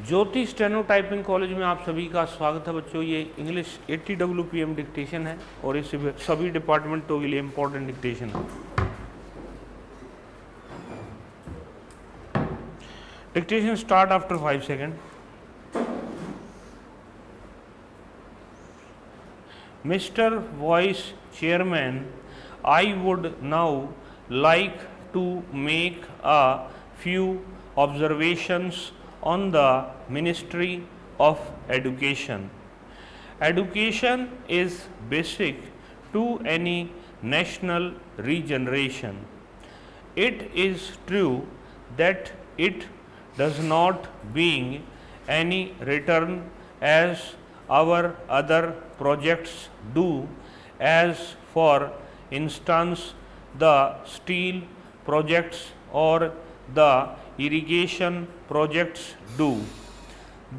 ज्योति steno typing college में आप सभी का स्वागत है बच्चों। ये इंग्लिश 80 WPM डिक्टेशन है और इस सभी डिपार्टमेंटों के लिए इम्पोर्टेंट डिक्टेशन है। Dictation start after 5 second. Mr. Vice Chairman, I would now like to make a few observations on the Ministry of Education. Education is basic to any national regeneration. It is true that it does not bring any return as our other projects do, as for instance the steel projects or the irrigation projects do.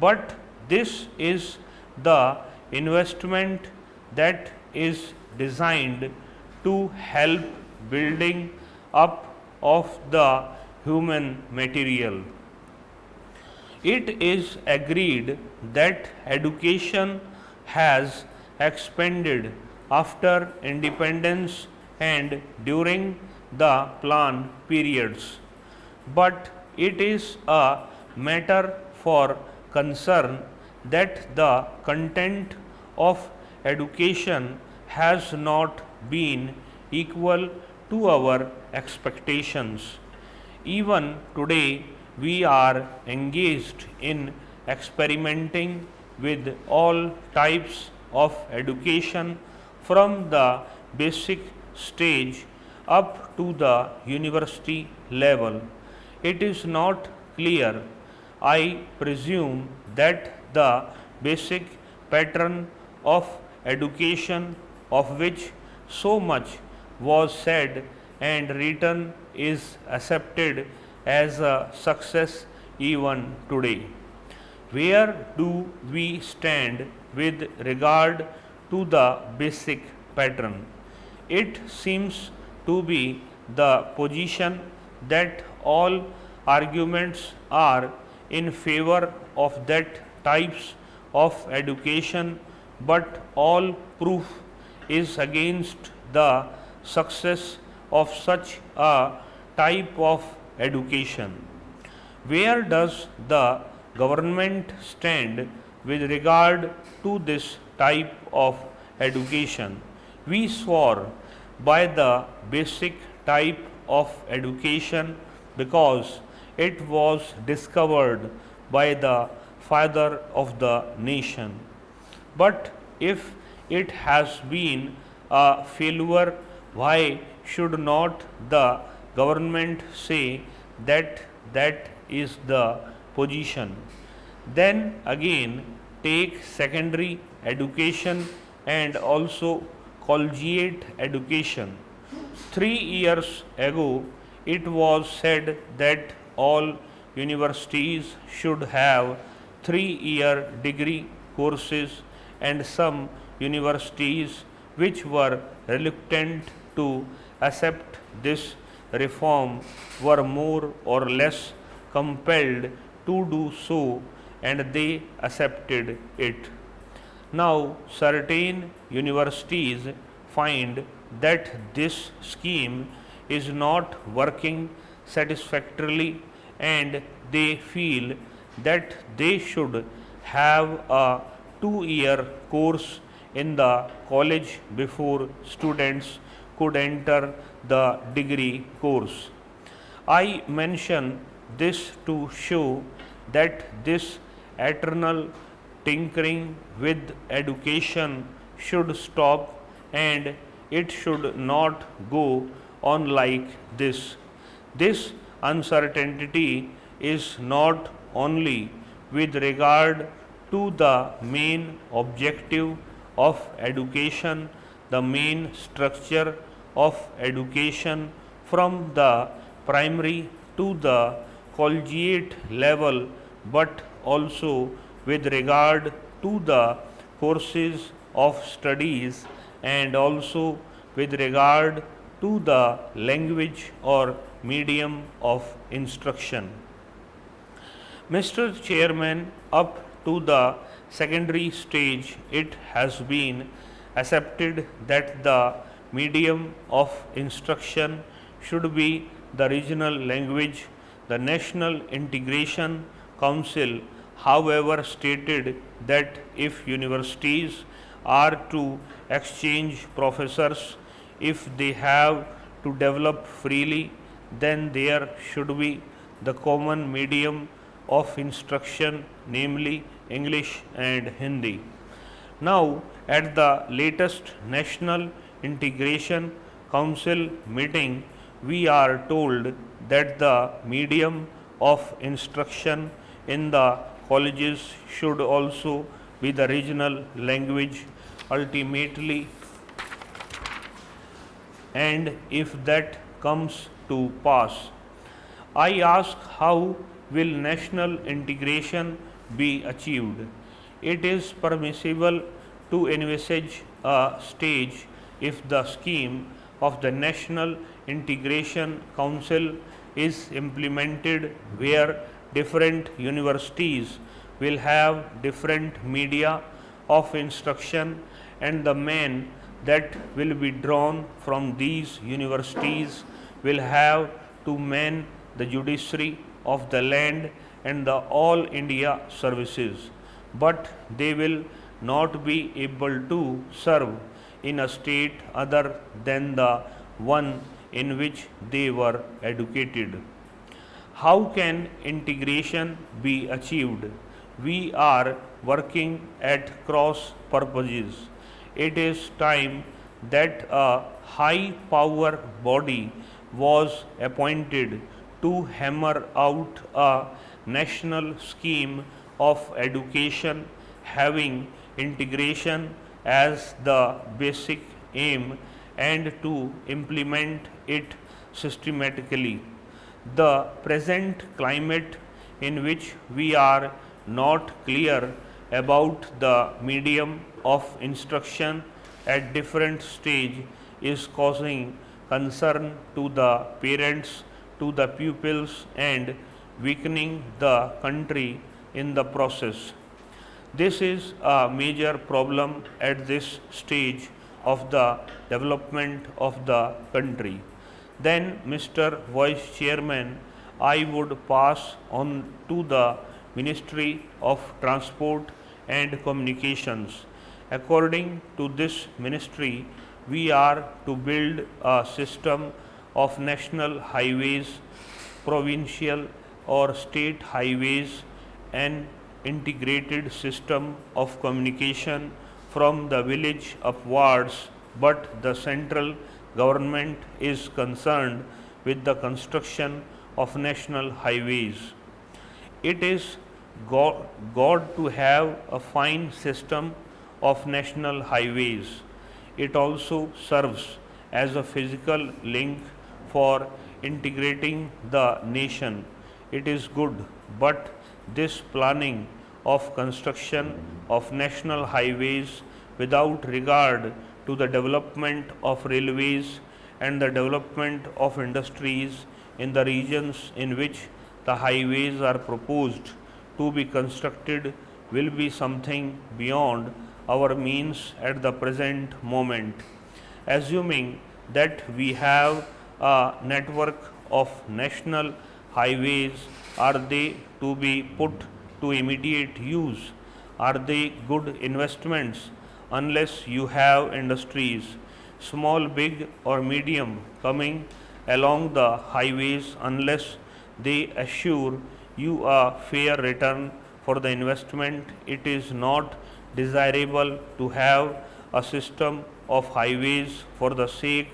But this is the investment that is designed to help building up of the human material. It is agreed that education has expanded after independence and during the plan periods, but it is a matter for concern that the content of education has not been equal to our expectations. Even today, we are engaged in experimenting with all types of education from the basic stage up to the university level. It is not clear, I presume, that the basic pattern of education of which so much was said and written is accepted as a success even today. Where do we stand with regard to the basic pattern? It seems to be the position that all arguments are in favor of that types of education, but all proof is against the success of such a type of education. Where does the government stand with regard to this type of education? We swore by the basic type of education because it was discovered by the father of the nation. But if it has been a failure, why should not the government say that that is the position? Then again, take secondary education and also collegiate education. 3 years ago, it was said that all universities should have 3-year degree courses, and some universities which were reluctant to accept this reform were more or less compelled to do so, and they accepted it. Now certain universities find that this scheme is not working satisfactorily, and they feel that they should have a 2-year course in the college before students could enter the degree course. I mention this to show that this eternal tinkering with education should stop, and it should not go on like this. This uncertainty is not only with regard to the main objective of education, the main structure of education from the primary to the collegiate level, but also with regard to the courses of studies, and also with regard to the language or medium of instruction. Mr. Chairman, up to the secondary stage, it has been accepted that the medium of instruction should be the regional language. The National Integration Council, however, stated that if universities are to exchange professors, if they have to develop freely, then there should be the common medium of instruction, namely English and Hindi. Now, at the latest National Integration Council meeting, we are told that the medium of instruction in the colleges should also be the regional language ultimately, and if that comes to pass, I ask, how will national integration be achieved? It is permissible to envisage a stage if the scheme of the National Integration Council is implemented where different universities will have different media of instruction, and the men that will be drawn from these universities will have to man the judiciary of the land and the all India services, but they will not be able to serve in a state other than the one in which they were educated. How can integration be achieved? We are working at cross purposes. It is time that a high power body was appointed to hammer out a national scheme of education having integration as the basic aim and to implement it systematically. The present climate in which we are not clear about the medium of instruction at different stage is causing concern to the parents, to the pupils, and weakening the country in the process. This is a major problem at this stage of the development of the country. Then, Mr. Vice Chairman, I would pass on to the Ministry of Transport and Communications. According to this ministry, we are to build a system of national highways, provincial or state highways, an integrated system of communication from the village upwards, but the central government is concerned with the construction of national highways. It is God to have a fine system of national highways. It also serves as a physical link for integrating the nation. It is good, but this planning of construction of national highways without regard to the development of railways and the development of industries in the regions in which the highways are proposed to be constructed will be something beyond our means at the present moment. Assuming that we have a network of national highways, are they to be put to immediate use? Are they good investments unless you have industries, small, big, or medium, coming along the highways, unless they assure you a fair return for the investment? It is not desirable to have a system of highways for the sake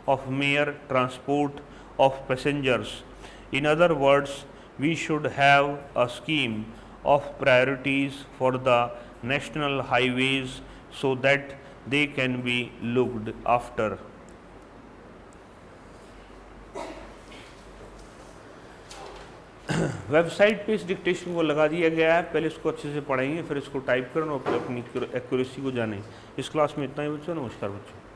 of mere transport of passengers. In other words, we should have a scheme of priorities for the national highways so that they can be looked after. Website पे इस dictation को लगा दिया गया है, पहले इसको अच्छे से पढ़ेंगे, फिर इसको टाइप करें और अपनी एक्यूरेसी को जानें। इस क्लास में इतना ही बच्चों, नमस्कार बच्चों।